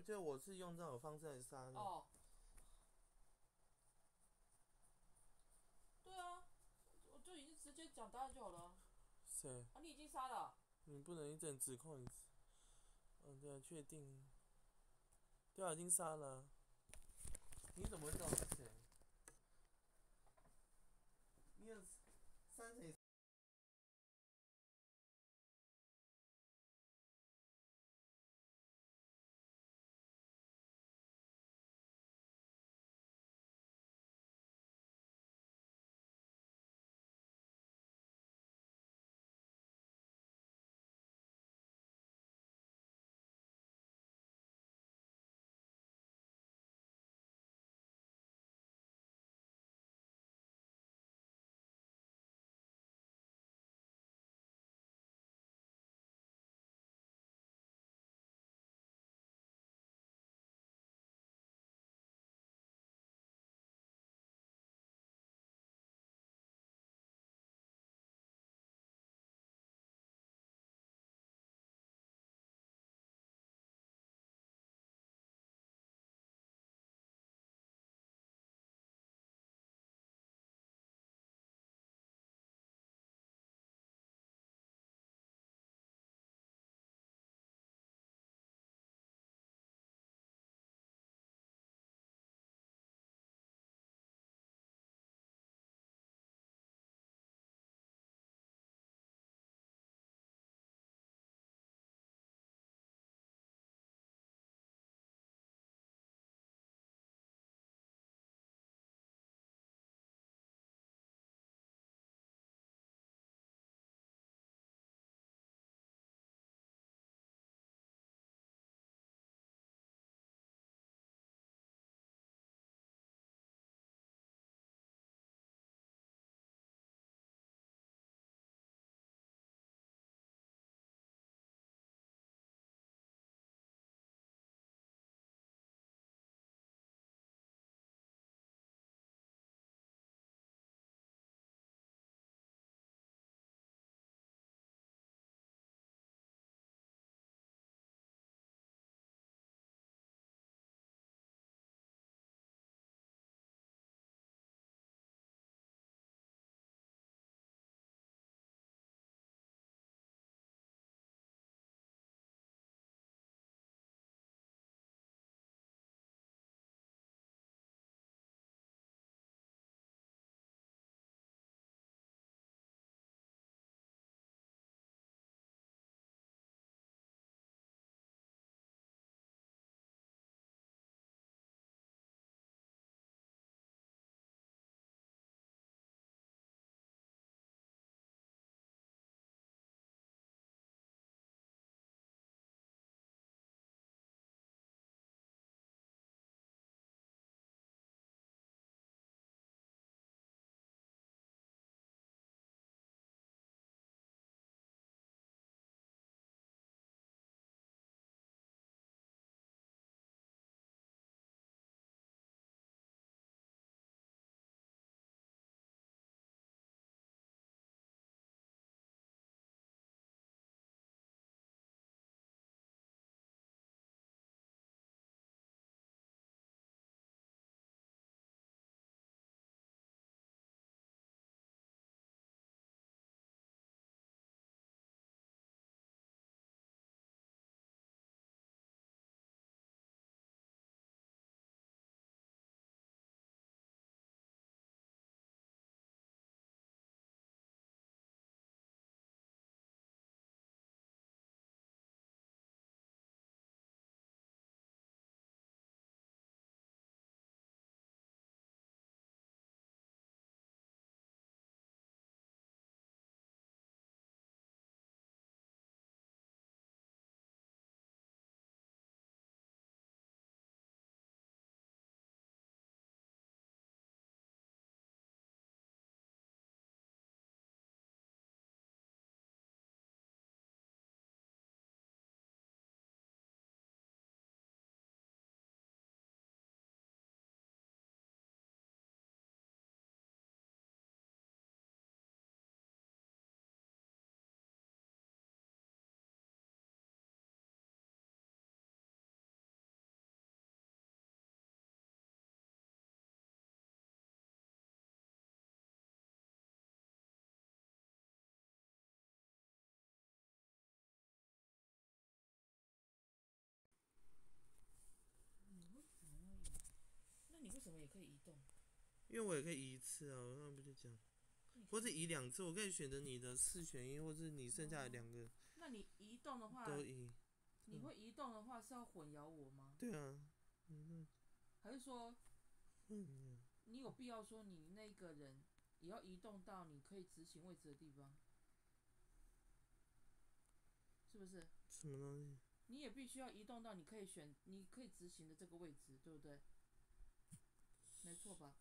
而且我是用这种方式来杀的。哦，对啊，我就已经直接讲答案就好了啊。谁？啊，你已经杀了啊。你不能一直指控你。对啊，确定。对啊，已经杀了啊。你怎么会知道是谁？你有3乘以也可以移动？因为我也可以移一次啊，我刚刚不就讲，或者移2次，我可以选择你的4选1，或是你剩下的2个那你移动的话，都移。你会移动的话是要混淆我吗？对啊，还是说你有必要说你那个人也要移动到你可以执行位置的地方？是不是？什么东西？你也必须要移动到你可以执行的这个位置，对不对？没错吧？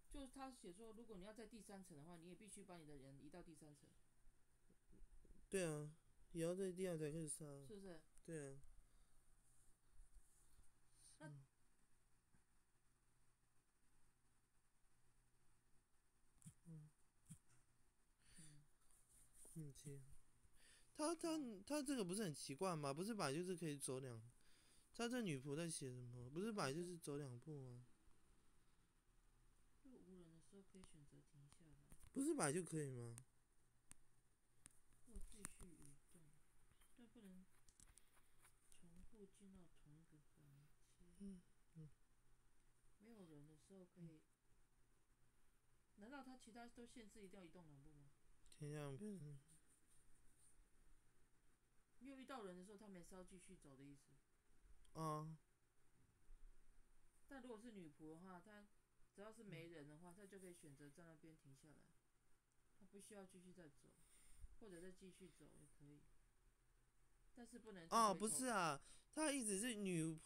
就是他写说，如果你要在第3层的话，你也必须把你的人移到第3层。对啊，也要在地下才可以杀。是不是？对啊。那他这个不是很奇怪吗？不是本来就是可以走他这女仆在写什么？不是本来就是走2步吗？若无人的时候可以选择停下来，不是本来就可以吗？或继续移动，但不能重复进到同一个房间。没有人的时候可以。难道他其他都限制一定要移动2步吗？天样变成没有遇到人的时候，他们是要继续走的意思。啊，但如果是女仆的话，她只要是没人的话，她就可以选择在那边停下来，她不需要继续再走，或者再继续走也可以。但是不能哦，不是啊，他的意思是女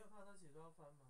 有看到他写说要翻吗？